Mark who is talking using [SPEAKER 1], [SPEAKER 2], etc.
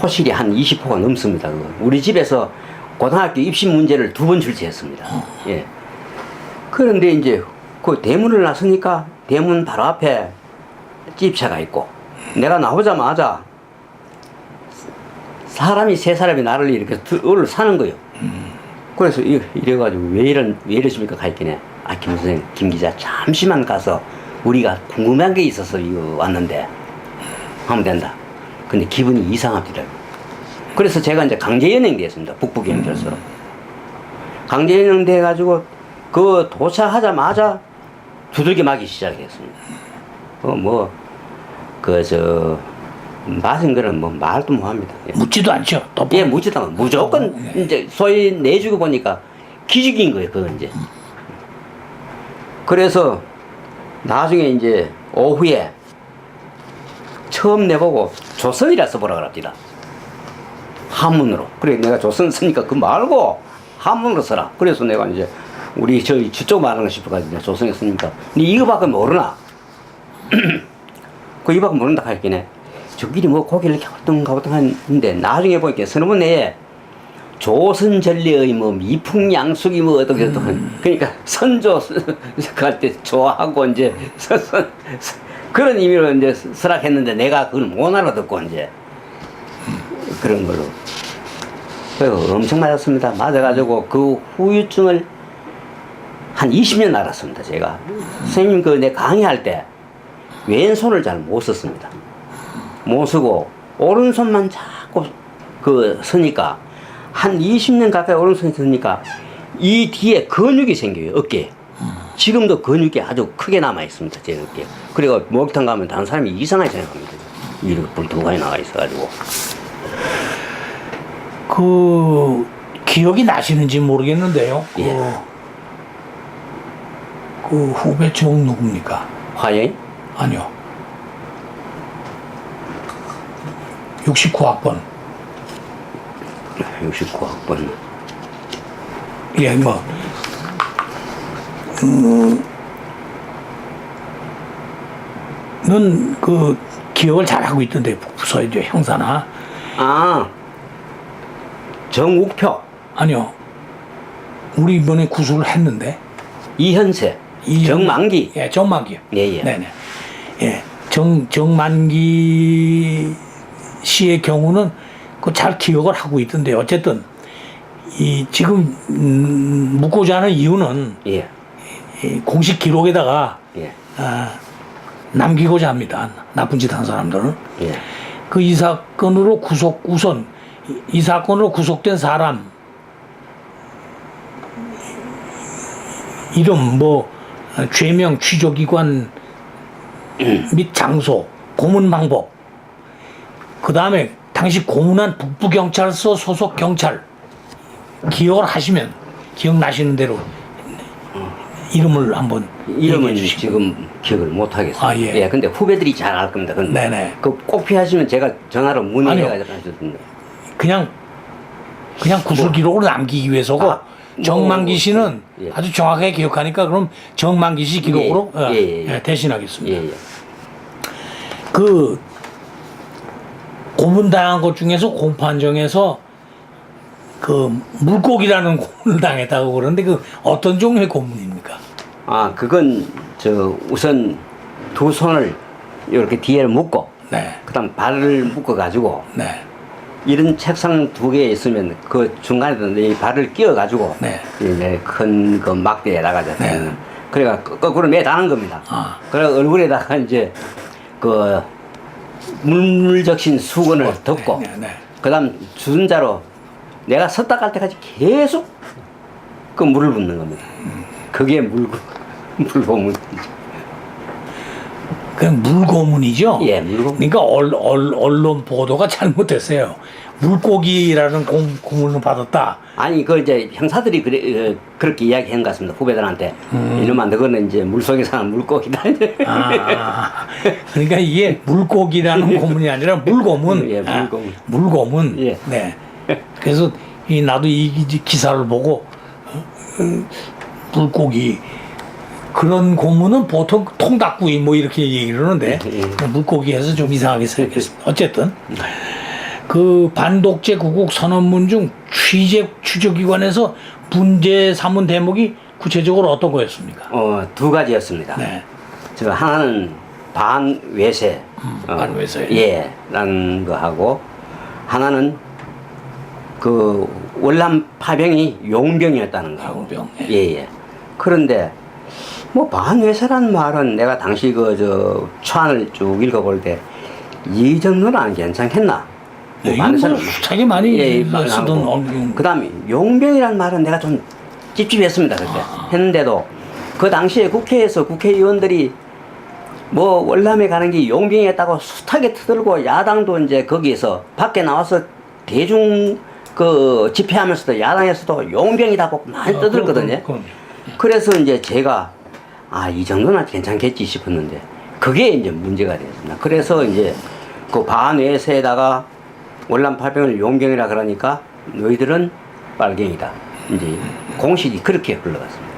[SPEAKER 1] 토실이 한 20호가 넘습니다. 그거. 우리 집에서 고등학교 입시 문제를 2번 출제했습니다. 예. 그런데 이제 그 대문을 나서니까 대문 바로 앞에 집차가 있고 내가 나오자마자 사람이 3사람이 나를 이렇게 사는 거예요. 그래서 이래가지고 왜 이러십니까? 가있기네. 아, 김 선생, 김 기자, 잠시만 가서 우리가 궁금한 게 있어서 이거 왔는데 하면 된다. 근데 기분이 이상하더라고요. 그래서 제가 이제 강제연행돼 있습니다. 북부경찰서로. 강제연행돼 가지고 그 도착하자마자 두들겨 맞기 시작했습니다. 맞은 거는 뭐 말도 못 합니다. 예.
[SPEAKER 2] 묻지도 않죠.
[SPEAKER 1] 예, 묻지도 않고 무조건 이제 소위 내주고 보니까 기죽인 거예요, 그건 이제. 그래서 나중에 이제 오후에 처음 내보고 조선이라 써보라 그럽니다. 한문으로. 그래 내가 조선 쓰니까 그 말고 한문으로 써라. 그래서 내가 이제 우리 저쪽 말하는 거 싶어가지고 조선에 쓰니까 니 이거밖에 모르나? 그 이거밖에 모른다 하겠네. 저끼리 뭐 고기를 가보통 하는데 나중에 보니까 서너문 내에 조선전래의 뭐 미풍양속이 뭐 어떻게 그러니까 선조 갈 때 좋아하고 이제 그런 의미로 이제 설악했는데 내가 그걸 못 알아듣고 이제 그런 걸로 그래서 엄청 맞았습니다. 맞아가지고 그 후유증을 한 20년 알았습니다. 제가 선생님 그 내 강의할 때 왼손을 잘 못 썼습니다. 못 쓰고 오른손만 자꾸 그 쓰니까 한 20년 가까이 오른손에 쓰니까 이 뒤에 근육이 생겨요. 어깨에. 지금도 근육이 아주 크게 남아 있습니다. 제 어깨에. 그리고 목욕탕 가면 다른 사람이 이상하게 생각합니다. 이렇게 불두가에 나가 있어가지고.
[SPEAKER 2] 그 기억이 나시는지 모르겠는데요.
[SPEAKER 1] 예.
[SPEAKER 2] 그 후배 중 누굽니까?
[SPEAKER 1] 화영이?
[SPEAKER 2] 아니요. 69학번.
[SPEAKER 1] 69학번.
[SPEAKER 2] 예, 뭐, 넌 그 기억을 잘하고 있던데, 부서의 형사나.
[SPEAKER 1] 아, 정욱표.
[SPEAKER 2] 아니요. 우리 이번에 구술을 했는데.
[SPEAKER 1] 이현세. 정만기.
[SPEAKER 2] 예, 정만기.
[SPEAKER 1] 예, 예.
[SPEAKER 2] 네네. 예. 정만기 씨의 경우는 그 잘 기억을 하고 있던데, 어쨌든, 지금, 묻고자 하는 이유는,
[SPEAKER 1] 예.
[SPEAKER 2] 이 공식 기록에다가,
[SPEAKER 1] 예.
[SPEAKER 2] 남기고자 합니다. 나쁜 짓 한 사람들은.
[SPEAKER 1] 예.
[SPEAKER 2] 그 이 사건으로 이 사건으로 구속된 사람, 이름, 죄명, 취조기관 및 장소, 고문 방법, 그 다음에 당시 고문한 북부경찰서 소속 경찰, 기억을 하시면, 기억나시는 대로 이름을 한번
[SPEAKER 1] 이름은 지금 기억을 못 하겠어요.
[SPEAKER 2] 아, 예.
[SPEAKER 1] 예. 근데 후배들이 잘 알 겁니다. 근데
[SPEAKER 2] 네네.
[SPEAKER 1] 그 꼭 필요하시면 제가 전화로 문의해가지고 하셨습니다.
[SPEAKER 2] 그냥 구술 기록으로 남기기 위해서고, 정만기 씨는
[SPEAKER 1] 예.
[SPEAKER 2] 아주 정확하게 기억하니까 그럼 정만기 씨 기록으로
[SPEAKER 1] 예.
[SPEAKER 2] 대신하겠습니다.
[SPEAKER 1] 예, 예.
[SPEAKER 2] 그 고문당한 것 중에서 공판정에서 그 물고기라는 고문을 당했다고 그러는데 그 어떤 종류의 고문입니까?
[SPEAKER 1] 아, 그건 우선 두 손을 이렇게 뒤에 묶고,
[SPEAKER 2] 네.
[SPEAKER 1] 그다음 발을 묶어가지고
[SPEAKER 2] 네.
[SPEAKER 1] 이런 책상 2개 있으면 그 중간에 이 발을 끼워가지고
[SPEAKER 2] 네.
[SPEAKER 1] 이제 큰 그 막대에다가
[SPEAKER 2] 네.
[SPEAKER 1] 그래가 거꾸로 매다는 겁니다.
[SPEAKER 2] 아.
[SPEAKER 1] 그래 얼굴에다가 이제 그 물적신 수건을 덮고,
[SPEAKER 2] 네. 네.
[SPEAKER 1] 그다음 주전자로 내가 섰다 갈 때까지 계속 그 물을 붓는 겁니다. 그게 물고문.
[SPEAKER 2] 그 물고문이죠?
[SPEAKER 1] 예, 물고문.
[SPEAKER 2] 그러니까 언론 보도가 잘못됐어요. 물고기라는 고문을 받았다.
[SPEAKER 1] 아니 그 이제 형사들이 그렇게 이야기한 것 같습니다. 후배들한테. 이놈아 너는 이제 물속에 사는 물고기다.
[SPEAKER 2] 그러니까 이게 물고기라는 고문이 아니라 물고문.
[SPEAKER 1] 예, 물고문.
[SPEAKER 2] 물고문.
[SPEAKER 1] 예.
[SPEAKER 2] 네. 그래서 나도 이 기사를 보고 물고기 그런 고문은 보통 통닭구이 뭐 이렇게 얘기를 하는데 물고기 해서 좀 이상하게 생겼습니다. 어쨌든 그 반독재 구국 선언문 중 추적기관에서 문제 삼은 대목이 구체적으로 어떤 거였습니까?
[SPEAKER 1] 두 가지였습니다.
[SPEAKER 2] 네.
[SPEAKER 1] 저 하나는 반외세,
[SPEAKER 2] 반외세.
[SPEAKER 1] 예, 라는 거 하고, 하나는 그 월남 파병이 용병이었다는 거.
[SPEAKER 2] 용병, 예.
[SPEAKER 1] 예, 예. 그런데 뭐 반외세라는 말은 내가 당시 그 초안을 쭉 읽어볼 때 이 정도는 안 괜찮겠나?
[SPEAKER 2] 네, 이건 뭐 숱하게 많이 쓰던
[SPEAKER 1] 그 다음에 용병이라는 말은 내가 좀 찝찝했습니다. 그때 했는데도 그 당시에 국회에서 국회의원들이 뭐 월남에 가는 게 용병이었다고 숱하게 터들고 야당도 이제 거기에서 밖에 나와서 대중 그 집회하면서도 야당에서도 용병이라고 많이 떠들거든요. 그래서 이제 제가 이 정도는 괜찮겠지 싶었는데 그게 이제 문제가 되었습니다. 그래서 이제 그 반외세에다가 월남 파병을 용병이라 그러니까 너희들은 빨갱이다. 이제 공식이 그렇게 흘러갔습니다.